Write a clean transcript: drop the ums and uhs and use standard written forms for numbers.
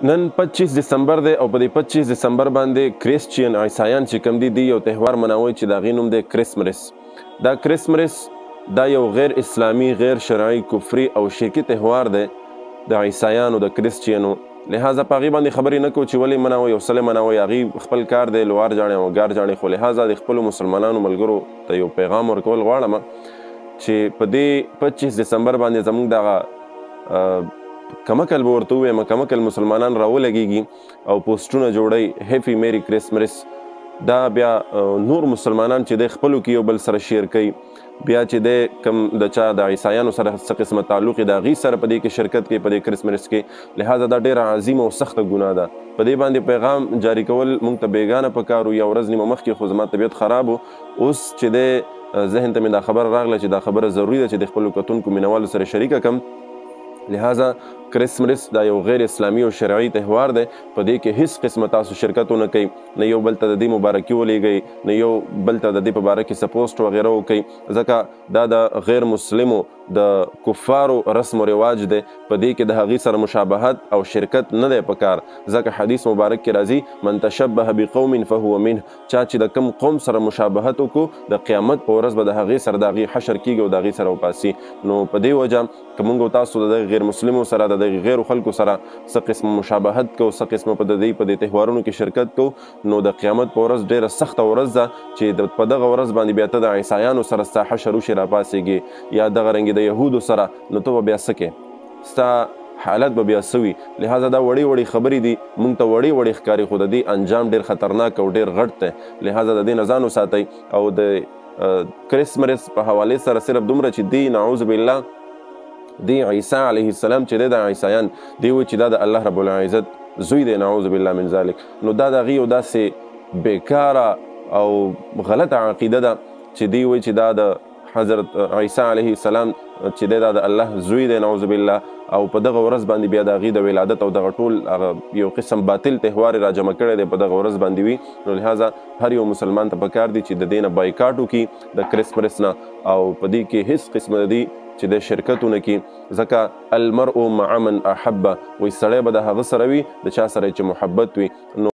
نن 25 دسمبر دی او په دې 25 دسمبر باندې کریسچین عیسایان چې کوم دي یو تهوار مناوي چې د هغې نوم دی کرسمرس. دا کرسمرس دا یو غیر اسلامي، غیر شرعي، کفري او شرکي تهوار دی د عیسایانو د کریسچینو. لہذا په هغې باندې خبرې نه کوو چې ولې مناوي او څه مناوي، هغې خپل کار دی لوار جاڼې او ګار جاڼې. خو لہذا د خپلو مسلمانانو ملګرو ته یو پیغام ورکول غواړم چې په دې 25 دسمبر باندې زموږ دغه کمکل به ورته ووایم، کمکل مسلمانان راولګېږي او پوسټونه جوړوي هیپي میری کرسمرس. دا بیا نور مسلمانان چې دی خپلو کې یو بل سره شیر کوي، بیا چې دی کم د چا د عیسایانو سره څه قسمه تعلق د هغې سره په دې کې شرکت کوي په دې کرسمرس کې. لہذا دا ډېره عظیمه او سخته ګناه ده. په دې باندې پیغام جاري کول موږ ته بیګانه پکار و. یا ورځ نیمه مخکې خو زما طبیعت خراب و، اوس چې دی ذهن ته مې دا خبره راغله چې دا خبره ضروري ده چې د خپلو کتونکو مینوالو سره شریکه کړم. لہذا کرسمرس دا یو غیر اسلامي او شرعي تهوار دی. په دې کې هیڅ قسمه تاسو شرکت ونه کوئ، نه یو بل ته د دې مبارکي ولیږئ، نه یو بل ته د دې په باره کې څه پوسټ وغیره وکئ، ځکه دا د غیر مسلمو د کفارو رسم و رواج دی. په دې کې د هغې سره مشابهت او شرکت نه دی پکار، ځکه حدیث مبارک کې راځي من تشبه بقوم فهو منه. چا چې د کوم قوم سره مشابهت وکړو د قیامت په ورځ به د هغې سره د هغې حشر کیږي او د هغې سره وپاسي. نو په دې وجه که موږ تاسو د غیر مسلمو سره د غیرو خلکو سره څه قسمه مشابهت کو، څه قسمه په دې تهوارونو کې شرکت کو، نو د قیامت په ورځ ډېره سخته ورځ ده چې په دغه ورځ باندې بیا ته د عیسایانو سره ستا حشر وشي راپاڅېږي، یا دغه رنګې د یهودو سره، نو ته به بیا څه کې، ستا حالت به بیا څه وي. لہذا دا وړې وړې خبرې دي، موږ ته وړې وړې ښکاري، خو د دې انجام ډېر خطرناک او ډېر غټ دی. لہذا د دې نه ځان وساتئ. او د کرسمرس په حوالې سره صرف دومره چې دی نعوذ بالله دی عیسی علیه السلام چې دی د عیسایان دی وایي چې دا د الله رب العزت زوی دی، نعوذ بالله من ذلک. نو دا د هغې یو داسې بیکاره او غلطه عقیده ده چې دی وایي چې دا د حضرت عیسی علیه السلام چې دی دا د الله زوی دی، نعوذ بالله. او په دغه ورځ باندې بیا د هغې د ولادت او دغه ټول یو قسم باطل تهوار را جمع کړی دی په دغه ورځ باندې وي. نو لہذا هر یو مسلمان ته پکار دی چې د دې نه بایکاټ وکړي د کرسمرس نه، او په دې کې هیڅ قسمه د دې چې د شرکتونه کې، ځکه المرء مع من احبه، وایي سړی به د هغه سره وي د چا سره چې محبت وي. نو